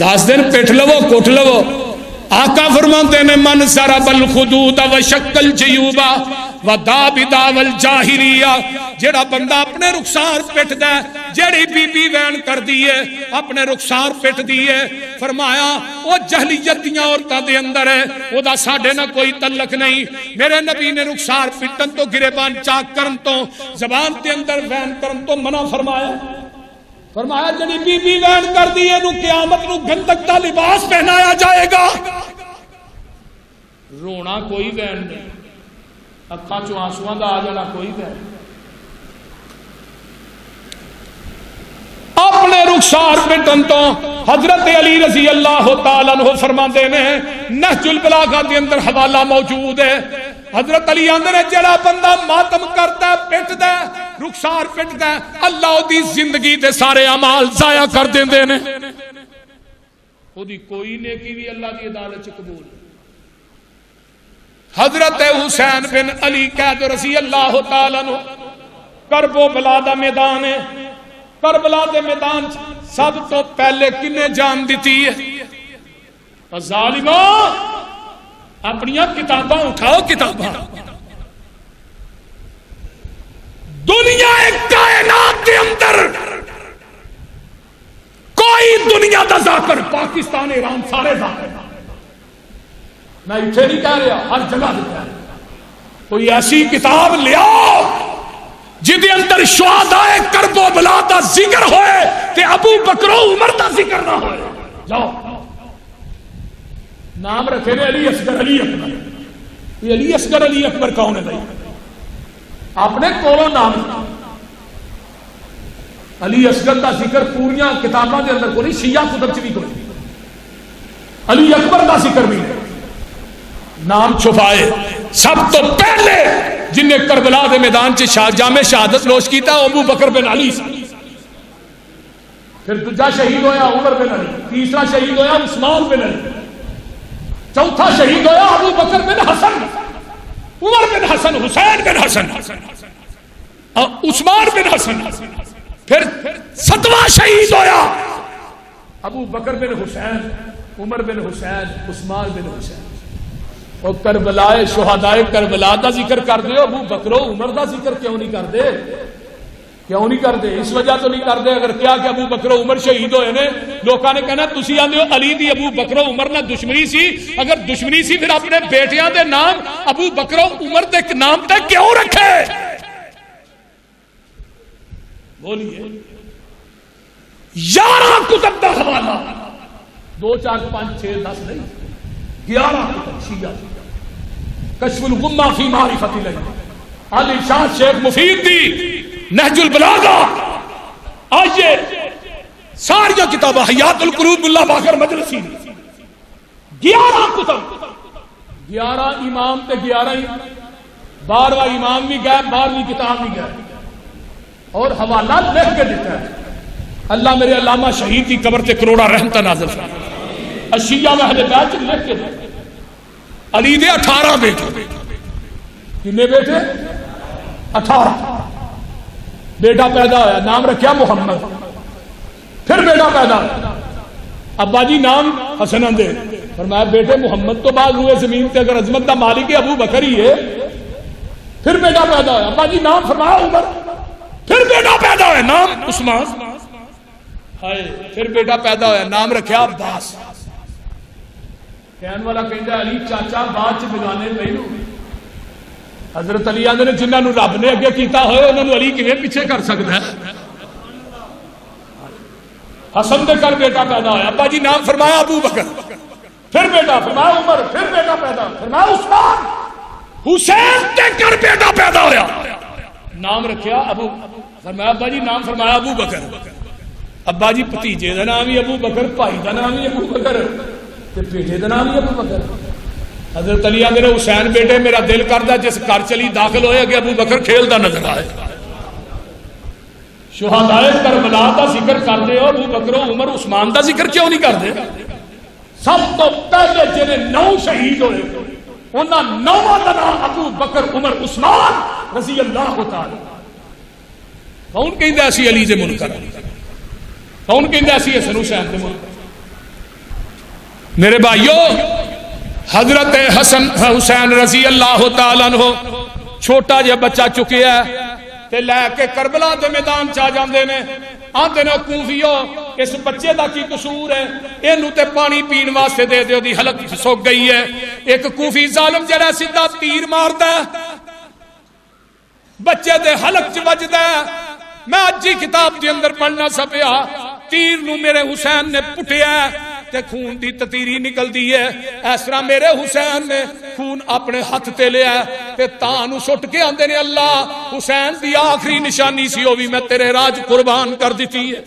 10 دن پٹھ لو کٹ لو. آقا فرماتے نے من سرب الخدود و شکل جیوبا و دابدا والجاہریہ، جڑا بندہ اپنے رخسار پٹ دے، جڑی بی بی وین کر دیئے اپنے رخسار پٹ دیئے، فرمایا وہ جہلیت دیاں عورتاں دے اندر ہے، وہ دا ساڑھے نہ کوئی تعلق نہیں. میرے نبی نے رخسار پٹن تو گریبان چاک کرن تو زبان دے اندر وین کرن تو منع فرمایا. فرمایا جنی بی بی وین کر دیئے نو قیامت نو گندک دا لباس پہنایا جائے گا. رونا کوئی وین نہیں، اکھاں چوں آنسواں دا آ جانا کوئی وین. اپنے رخسار پٹن تو حضرت علی رضی اللہ تعالیٰ عنہ فرماندے نے، نہج البلاغہ دے اندر حوالہ موجود ہے. حضرت علی آندے نے جڑا بندہ ماتم کرتا ہے پٹ دے رخسار پٹ دے، اللہ دی زندگی دے سارے اعمال ضائع کر دیندے نے. او دی کوئی نیکی بھی اللہ دی عدالت چ قبول. حضرت حسین بن علی قید رضی اللہ تعالیٰ عنہ کرب و بلا دا میدان ہے. کربلا دے میدان سب تو پہلے کنے جان دیتی ہے؟ ظالموں اپنی کتاباں اٹھاؤ، کتاباں. دنیا کائنات دے اندر کوئی دنیا دا ذاکر، پاکستان ایران سارے ذاکر، میں اتھے نہیں کہہ رہا، ہر جگہ نہیں کہہ رہا. کوئی ایسی کتاب لے آؤ جدے اندر شہدائے کرب و بلا دا ذکر ہوئے تے ابو بکر و عمر دا ذکر نہ ہوئے. جاؤ نام رکھے نے علی اصغر علی اکبر. یہ علی اصغر علی اکبر کون ہے بھائی؟ اپنے کولوں نام علی اصغر دا ذکر پوریاں کتاباں دے اندر کوئی شیعہ کتب چ بھی کوئی. علی اکبر دا ذکر بھی نام چھپائے. سب تو پہلے جن نے کربلا دے میدان چ جامع شہادت نوش کیتا ابو بکر بن علی، پھر دوجا شہید ہویا عمر بن علی، تیسرا شہید ہویا عثمان بن علی، چوتھا شہید ہویا ابو بکر بن حسن، عمر بن حسن، حسین بن حسن، عثمان بن حسن. پھر ستواں شہید ہویا ابو بکر بن حسین، عمر بن حسین، عثمان بن حسین. اور کربلائے شہدائے کربلا دا ذکر کر دے، ابو بکر و عمر دا ذکر کیوں نہیں کر دے؟ کیوں نہیں کر دے؟ اس وجہ تو نہیں کر دے اگر کیا کہ ابو بکر و عمر شہید ہوئے نے، لوکاں نے کہنا تسی آندے ہو علی دی ابو بکر و عمر نہ دشمنی سی. اگر دشمنی سی پھر اپنے بیٹیاں دے نام ابو بکر و عمر دے نام تے کیوں رکھے؟ بولیے. 11 کتب دا حوالہ، 2 4 5 6 10 نہیں، 11 کتب شیعہ. کشف الغمہ فی معرفت اللہ، علی شاہ شیخ مفید دی نہج البلاغہ. آئیے ساری کتابیں حیات القلوب اللہ باقر مجلسی، 11 کتب، 11 امام تے 11 12واں امام بھی گئے، 12ویں کتاب بھی گئے اور حوالہ لکھ کے دیتا ہے. اللہ میرے علامہ شہید کی قبر تے کروڑا رحمتہ نازل فرمائے. الشیعہ و اہل بیت لکھ کے دیتا. علی دے 18 بیٹے، کتنے بیٹے؟ 18. بیٹا پیدا ہوا، نام رکھیا محمد. پھر بیٹا پیدا ہوا، ابا جی نام حسن دے. فرمایا بیٹے محمد تو بعد ہوئے زمین تے، اگر عظمت دا مالک ابو بکر ہی ہے. پھر بیٹا پیدا ہوا، ابا جی نام فرمایا عمر. پھر بیٹا پیدا ہوا، نام عثمان. پھر بیٹا پیدا ہوا، نام رکھیا عباس. کہن والا کہندا علی چاچا بعد چ بگانے پہلو. حضرت علی آندے نے جنہاں نو رب نے اگے کیتا ہوئے انہاں نو علی کیویں پیچھے کر سکدا ہے؟ حسن دے کر بیٹا پیدا ہوا، ابا جی نام فرمایا ابو بکر. پھر بیٹا فرمایا عمر. پھر بیٹا پیدا فرمایا عثمان. حسین دے کر بیٹا پیدا ہوا، نام رکھیا ابو. فرمایا ابا جی نام فرمایا ابو بکر. ابا جی بھتیجے دا نام ہی ابو بکر، بھائی دا نام ہی ابو بکر، بیٹے دا نام ہی ابو بکر. حضرت علی آندے نے حسین بیٹے میرا دل کردا جس گھر چلی داخل ہوئے کہ ابو بکر کھیلدا نظر آئے. شہدائے کربلا دا ذکر کردے ہو، ابو بکر و عمر عثمان دا ذکر کیوں نہیں کردے؟ سب تو پہلے جنہیں 9 شہید ہوئے انہاں 9 دا نام ابو بکر عمر عثمان رضی اللہ تعالی. کون کہندا اسی علی دے منکر؟ کون کہندا اسی حسن حسین دے منکر؟ میرے بھائیو، حضرت حسن حسین رضی اللہ تعالیٰ عنہ چھوٹا جہا بچہ چکیا ہے تے لے کے کربلا دے میدان چا جاندے نے، آندے نے کوفیو اس بچے دا کی قصور ہے، اینو تے پانی پین واسطے دے دیو دی حلق سوک گئی ہے۔ ایک کوفی ظالم جڑا سیدھا تیر ماردا ہے، بچے دے حلق چ وجدا ہے۔ میں اج ہی کتاب دے اندر پڑھنا سپیا، تیر نو میرے حسین نے پٹیا تے خون دی تتیری نکل دی ہے، اس طرح میرے حسین نے خون اپنے ہاتھ تے لیا تے تاں نو سٹ کے آندے نے اللہ حسین دی آخری نشانی سی، او بھی میں تیرے راج قربان کر دیتی ہے۔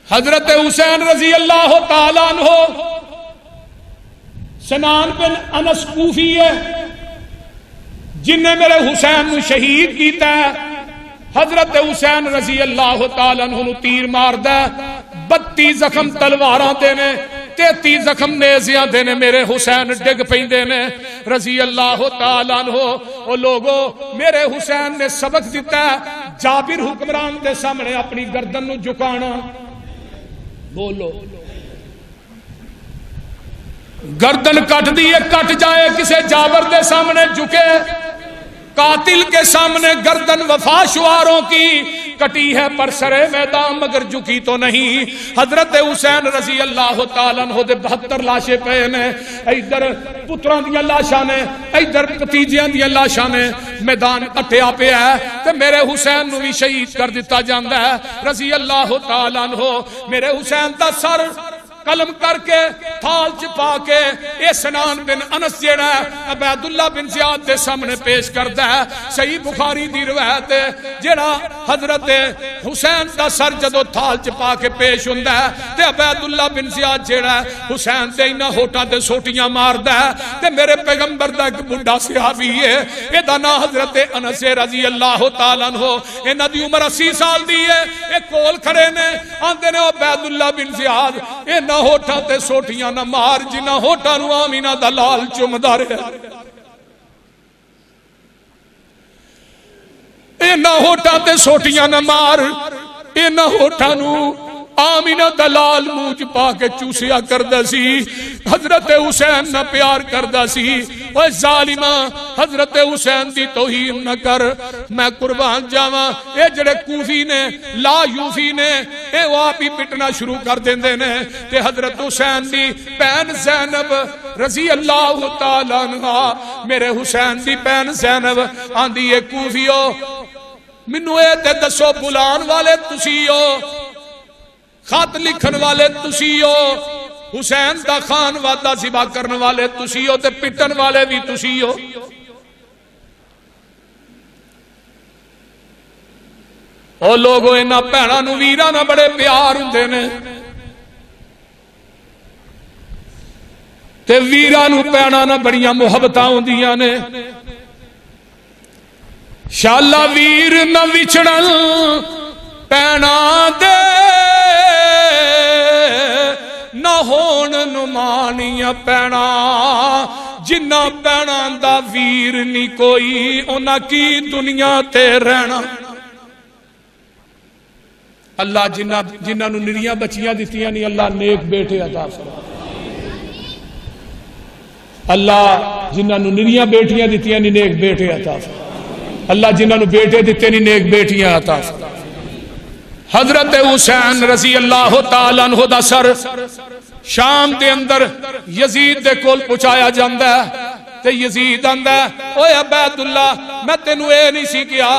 حضرت حسین رضی اللہ تعالیٰ عنہ سنان بن انس کوفی ہے جن نے میرے حسین نو شہید کیتا ہے۔ حضرت حسین رضی اللہ تعالیٰ عنہ نو تیر ماردا ہے، 32 زخم تلواراں دے نے، 33 زخم نیزیاں دے نے، میرے حسین ڈگ پیندے نے رضی اللہ تعالیٰ عنہ۔ او لوگو میرے حسین نے سبق دیتا ہے جابر حکمران دے سامنے اپنی گردن نو جھکانا، بولو گردن کٹ دیے کٹ جائے، کسے جابر دے سامنے جھکے، قاتل کے سامنے گردن وفا شواروں کی کٹی ہے پر سرے میدان مگر جھکی تو نہیں۔ حضرت حسین رضی اللہ تعالیٰ عنہ دے 72 لاشیں پے نے، ادھر پتراں دیاں لاشاں نے، ادھر بھتیجیاں دیاں لاشاں نے، میدان اٹھیا پیا ہے تے میرے حسین نو بھی شہید کر دیتا جاندا ہے رضی اللہ تعالیٰ عنہ۔ میرے حسین دا سر قلم کر کے تھال چپا کے اے سنان بن انس جیڑا ہے عبیداللہ بن زیاد دے سامنے پیش کردا ہے۔ صحیح بخاری دی روایت ہے جیڑا حضرت حسین دا سر جدو تھال چپا کے پیش ہوندا ہے تے عبیداللہ بن زیاد جیڑا ہے حسین دے انہاں ہوٹاں تے سوٹیاں ماردا ہے تے میرے پیغمبر دا ایک بڈھا صحابی ہے، اے دا نام حضرت انس رضی اللہ تعالیٰ عنہ، انہاں دی عمر 80 سال دی ہے، اے کول کھڑے نے، آندے نے عبیداللہ بن زیاد اے نہ ہوٹاں تے سوٹیاں نہ مار جنہ ہوٹاں نو آمینہ دا لال چمدا رہا، اے نہ ہوٹاں تے سوٹیاں نہ مار، اے نہ ہوٹاں نو آمینہ دلال موج پا کے چوسیا کردہ سی، حضرت حسین نہ پیار کردہ سی۔ اوہ ظالمہ حضرت حسین دی توہین نہ کر، میں قربان جاواں اے جڑے کوفی نے لا یوفی نے اے وہ آپ ہی پٹنا شروع کر دیندے نے تے حضرت حسین دی بہن زینب رضی اللہ تعالیٰ عنہ، میرے حسین دی بہن زینب آندی اے کوفیو منو اے تے دسو بلان والے تسی ہو، خط لکھن والے تسی ہو، حسین دا خان وعدہ ذبح کرن والے تسی ہو تے پٹن والے بھی تسی ہو۔ او لوگو انہاں بھیناں نو ویراں نال بڑے پیار ہوندے نے تے ویراں نو بھیناں نال بڑیاں محبتاں ہوندیاں نے۔ شالا ویر نہ وچھڑن بھیناں دے، نہ ہون نمانیاں پینا، جنہ پینا دا ویر نہیں کوئی انہاں کی دنیا تے رہنا۔ اللہ جنہ نو نریاں بچیاں دیتیاں نہیں اللہ نیک بیٹے عطا فرما، اللہ جنہ نو نریاں بیٹیاں دیتیاں نہیں نیک بیٹے عطا فرما، اللہ جنہ نو بیٹے دیتے نہیں نیک بیٹیاں عطا فرما۔ حضرت حسین رضی اللہ تعالیٰ عنہ دا سر شام دے اندر یزید دے کول پہنچایا جاندا ہے تے یزید آندا ہے اوے عبیداللہ میں تینوں اے نہیں سی کیا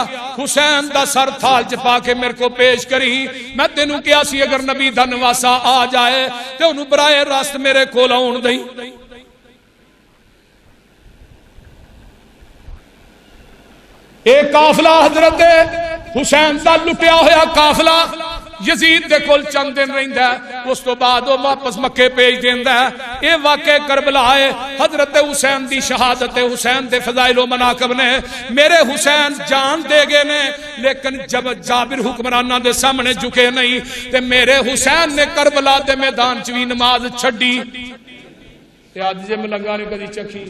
حسین دا سر تھال چ پا کے میرے کو پیش کری، میں تینوں کیا سی اگر نبی دا نواسا آ جائے تے انہوں برائے راست میرے کول آن دئی۔ ایک قافلہ حضرت حسین دا لٹیا ہویا قافلہ یزید دے کول چند دن رہندا ہے، اس تو بعد وہ واپس مکے بھیج دیندا ہے۔ اے واقعہ کربلا ہے، حضرت حسین دی شہادت حسین دے فضائل و مناقب نے، میرے حسین جان دے گئے نے لیکن جب جابر حکمرانہ دے سامنے جھکے نہیں تے میرے حسین نے کربلا دے میدان چوی نماز چھڈی۔ تے آج جے ملنگا نے کدی چکھی،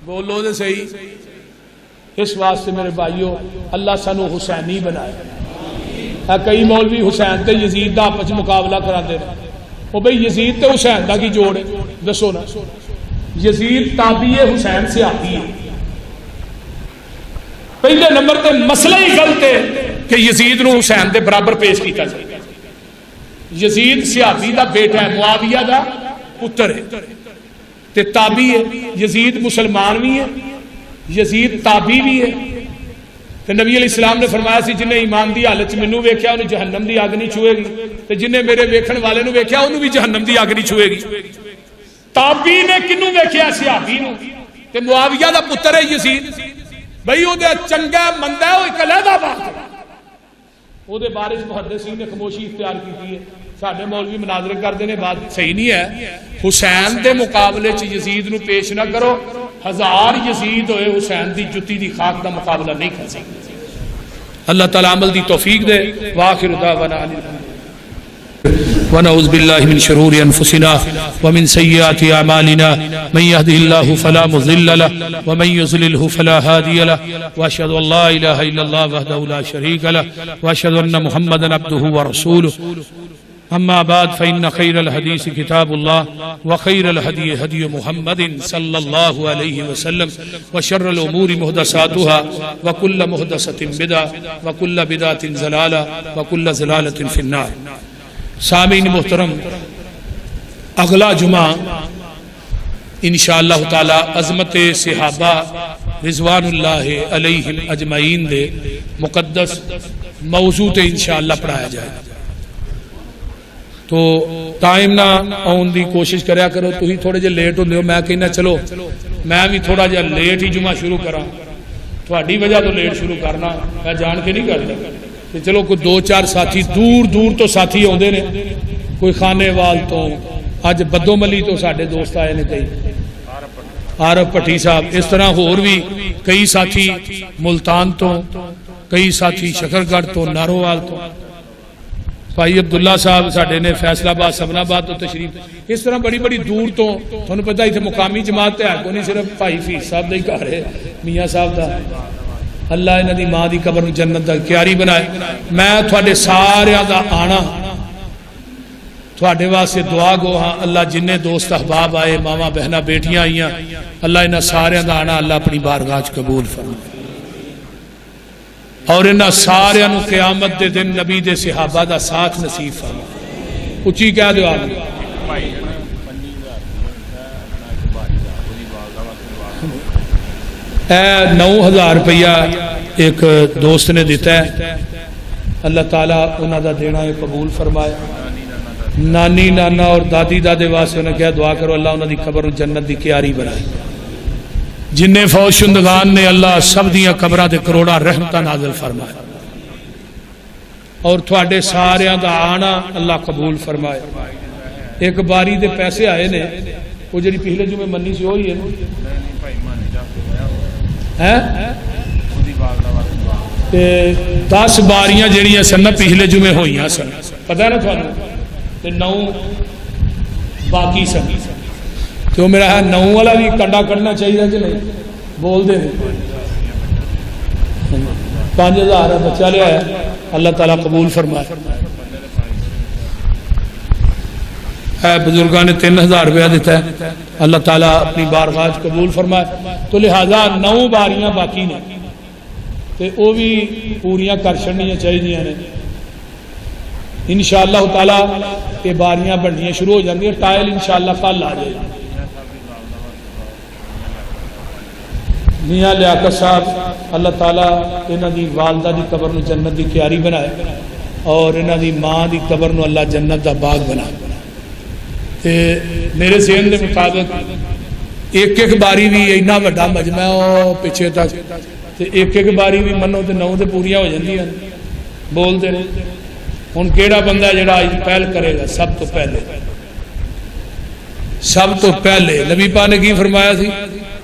بولو دے صحیح۔ اس واسطے میرے بھائیو اللہ سانو حسینی بنائے، کئی مولوی حسین تے یزید دا آپس مقابلہ کراندے نے. وہ بھئی یزید تے حسین دا کی جوڑ ہے؟ دسو نا. یزید تابعی حسین سے آتی ہے. پہلے نمبر تے مسئلہ ہی غلط ہے کہ یزید نو حسین دے برابر پیش کیتا جائے. یزید صحابی دا بیٹا ہے، معاویہ دا پتر ہے تے تابعی ہے. یزید مسلمان بھی ہے، یزید تابعی بھی ہے. تے نبی علیہ السلام نے فرمایا سی جنہیں ایمان دی حالت مینوں ویکھیا انہوں جہنم دی اگ نہیں چھوئے گی، تے جنہیں میرے ویکھن والے نو ویکھیا انہوں بھی جہنم دی اگ نہیں چھوئے گی. تابعی نے کنوں ویکھیا؟ صحابی نو. تے معاویہ دا پتر ہے یزید. بھئی او دے چنگا مندا ہے، او ایک علیحدہ بات ہے. او دے بارے محدثین نے خاموشی اختیار کی ہے. ساڈے مولوی مناظرے کردے نے، بات صحیح نہیں ہے. حسین دے مقابلے چ یزید نو پیش نہ کرو. 1000 یزید ہوئے حسین دی جتی دی خاک دا مقابلہ نہیں کر سکتے. اللہ تعالی عمل دی توفیق دے. وآخر دعوانا ونعوذ باللہ من شرور انفسنا ومن سیئات اعمالنا من يهده الله فلا مضل له ومن يضلل فلا هادي له واشهد ان لا اله الا الله وحده لا شريك له واشهد ان محمدا عبده ورسوله. اما بعد فان خير الحديث كتاب الله وخير الهدي هدي محمد صلى الله عليه وسلم وشر الامور محدثاتها وكل محدثة بدعة وكل بدعة ضلالة وكل ضلالة في النار. سامعین محترم، اگلا جمعہ انشاءاللہ تعالی عظمت صحابہ رضوان اللہ علیہم اجمعین دے مقدس موضوع تے انشاءاللہ پڑھایا جائے. تو ٹائم نہ آن دی کوشش کریا کرو. تو ہی تھوڑے جے لیٹ ہوندے ہو، میں کہنا چلو میں بھی تھوڑا جا لیٹ ہی جمعہ شروع کراں. تھوڑی وجہ تو لیٹ شروع کرنا میں جان کے نہیں کرتا. چلو کوئی 2-4 ساتھی دور دور تو ساتھی آتے نے، کوئی خانے وال تو، اج بدو ملی تو سارے دوست آئے نے، کئی عارف پٹھی صاحب، اس طرح ہور بھی کئی ساتھی ملتان تو، کئی ساتھی شکرگڑھ تو، نارووال تو، بھائی عبداللہ صاحب ساڈے نے فیصل آباد سبن آباد تو تشریف. اس طرح بڑی بڑی دور تو تھانوں پتہ اتنے مقامی جماعت ہے کو نہیں، صرف بھائی فیس صاحب دا ہی گھر ہے، میاں صاحب دا. اللہ انہاں دی ماں دی قبر جنت دا کیاری بنائے. میں تھوڑے ساریاں دا آنا تھوڑے واسطے دعا گو ہاں. اللہ جنہیں دوست احباب آئے، ماما بہنہ بیٹیاں آئیاں، اللہ انہاں ساریاں دا آنا اللہ اپنی بارگاہ وچ قبول فرمائے. اور انہاں ساریاں نو قیامت دے دن نبی دے صحابہ دا ساتھ نصیب فرمائے. اچھی کہہ دو آپ اے 9000 روپیہ ایک دوست نے دیتا ہے. اللہ تعالیٰ انہاں دا دینا قبول فرمائے. نانی نانا اور دادی دادے واسطے انہیں کیا دعا کرو اللہ انہاں دی قبر جنت دی کیاری بنائے. جن فوت شندگان نے اللہ سب دیاں قبراں تے کروڑاں رحمتاں نازل فرمائے. اور تھوڑے ساریاں دا آنا اللہ قبول فرمائے. ایک باری دے پیسے آئے نے، وہ جڑی پچھلے جمعے منی سی ہوئی ہے نا، 10 باریاں جڑیاں سن پچھلے جمعے ہوئیاں سن، پتہ ہے نا تھانوں، تے 9 باقی سن. تو میرا ہے 9 والا بھی کنڈا کڈنا چاہیے کہ نہیں؟ بول دے 5000 بچہ لیا ہے، اللہ تعالیٰ قبول فرمائے. بزرگاں نے 3000 روپیہ دیتا ہے، اللہ تعالیٰ اپنی بارگاہ قبول فرمائے. تو لہذا 9 باریاں باقی نے تے وہ بھی پوریاں کر چڑنیاں چاہیے نے. انشاءاللہ تعالیٰ یہ باریاں بننیاں شروع ہو جاندی ہیں. ٹائل انشاءاللہ کل آ جائے. میاں لیاقت صاحب اللہ تعالیٰ انہاں دی والدہ دی قبر نو جنت دی کیاری بنائے اور انہاں دی ماں دی قبر نو اللہ جنت دا باغ بنائے. تے میرے ذہن دے مطابق ایک ایک باری بھی اینا بڑا مجمع ہو پیچھے تک تے ایک ایک باری بھی منو تے 9 تے پوریاں ہو جاندی ہیں. بول دے ہن کیڑا بندہ جڑا پہل کرے گا؟ سب تو پہلے نبی پاک نے کی فرمایا سی؟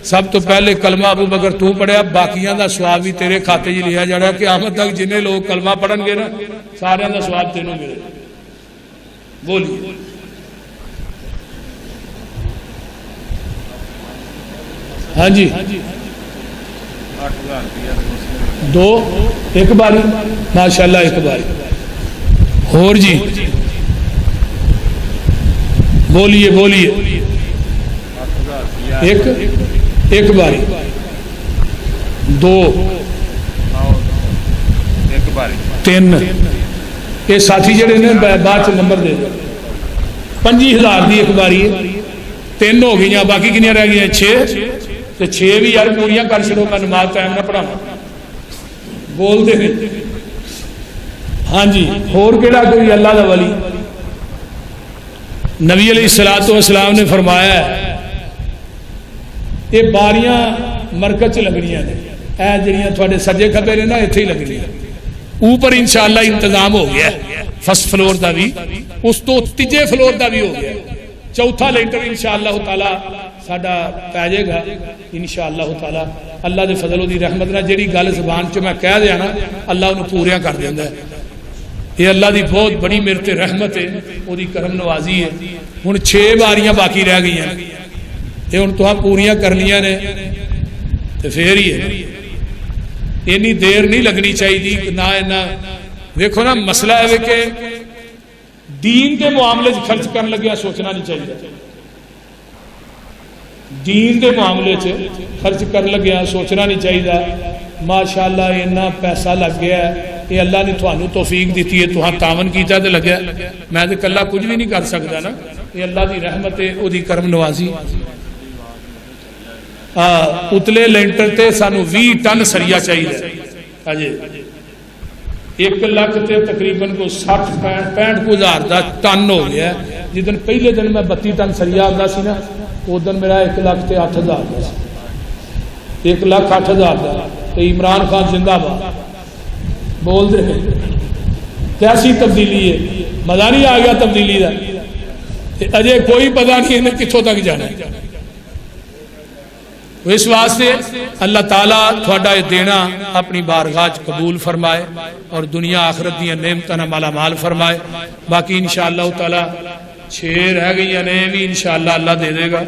سب تو پہلے کلمہ ابو بکر تو پڑھیا، باقیاں دا ثواب بھی تیرے کھاتے جی لیا جانا. قیامت تک جنہیں لوگ کلمہ پڑھن گے نا سارے دا ثواب تینوں ملے. بولیے ہاں جی 2 ایک باری ماشاءاللہ ایک باری اور جی بولیے بولیے. ایک باری دو تین. یہ ساتھی جڑے نے بعد چ نمبر دے 25,000 کی ایک باری ہے. 3 ہو گئی, باقی کنیاں رہ گئی 6. تو 6 بھی یار پوریاں کر چڑو, میں نماز ٹائم نہ پڑھاواں. بولتے ہیں ہاں جی. اور کہڑا کوئی اللہ دا ولی؟ نبی علیہ الصلوۃ والسلام نے فرمایا ہے یہ باریاں مرکز چ لگنیاں نے, اے جڑیاں تھوڑے سجے کھبے نے نا اتنے ہی لگنیاں. اوپر انشاءاللہ انتظام ہو گیا فرسٹ فلور دا بھی, اس تو تیجے فلور دا بھی ہو گیا. چوتھا لینٹر انشاءاللہ تعالی ساڈا پی جائے گا انشاءاللہ تعالی. اللہ دے فضل و دی رحمت نہ جیڑی گل زبان چ میں کہہ دیا نا اللہ انہوں پوریاں کر دیندا ہے. یہ اللہ دی بہت بڑی میرے تے رحمت ہے, وہ دی کرم نوازی ہے. ہن 6 باریاں باقی رہ گئی ہیں, یہ ہن تہاں پوریاں کرنیاں نے تے پھر ہی ہے. اینی دیر نہیں لگنی چاہیے نہ. دیکھو نا مسئلہ ہے کہ دین کے معاملے خرچ کرنے لگیا سوچنا نہیں چاہیے. دین کے معاملے خرچ کرنے لگیا سوچنا نہیں چاہیے. ماشاءاللہ اتنا پیسہ لگ گیا ہے, یہ اللہ نے تھانوں توفیق دیتی ہے, تہاں تعاون کیتا تے لگیا. میں تے کلا کچھ بھی نہیں کر سکتا نا, یہ اللہ دی رحمت ہے, وہ دی کرم نوازی. اتلے لینٹر تے سانو 20 ٹن سریا چاہیے. اجے 1 لاکھ تے تقریباً کو 60-65 ہزار دا ٹن ہو گیا. جدن پہلے دن میں 32 ٹن سریا آتا سی نا, اس دن میرا 1 لاکھ تے 8 ہزار کا سی. 1 لاکھ 8 ہزار کا. تو عمران خان زندہ باد بول دے. کیسی تبدیلی ہے, مزہ نہیں آ گیا تبدیلی کا. اجے کوئی پتہ نہیں انہیں کتوں تک جانا ہے. اس واسطے اللہ تعالیٰ تھوڑا یہ دینا اپنی بارگاہ قبول فرمائے اور دنیا آخرت دیا نعمتاں مالا مال فرمائے. باقی انشاءاللہ تعالیٰ 6 رہ گئی ہیں بھی انشاءاللہ اللہ دے دے گا.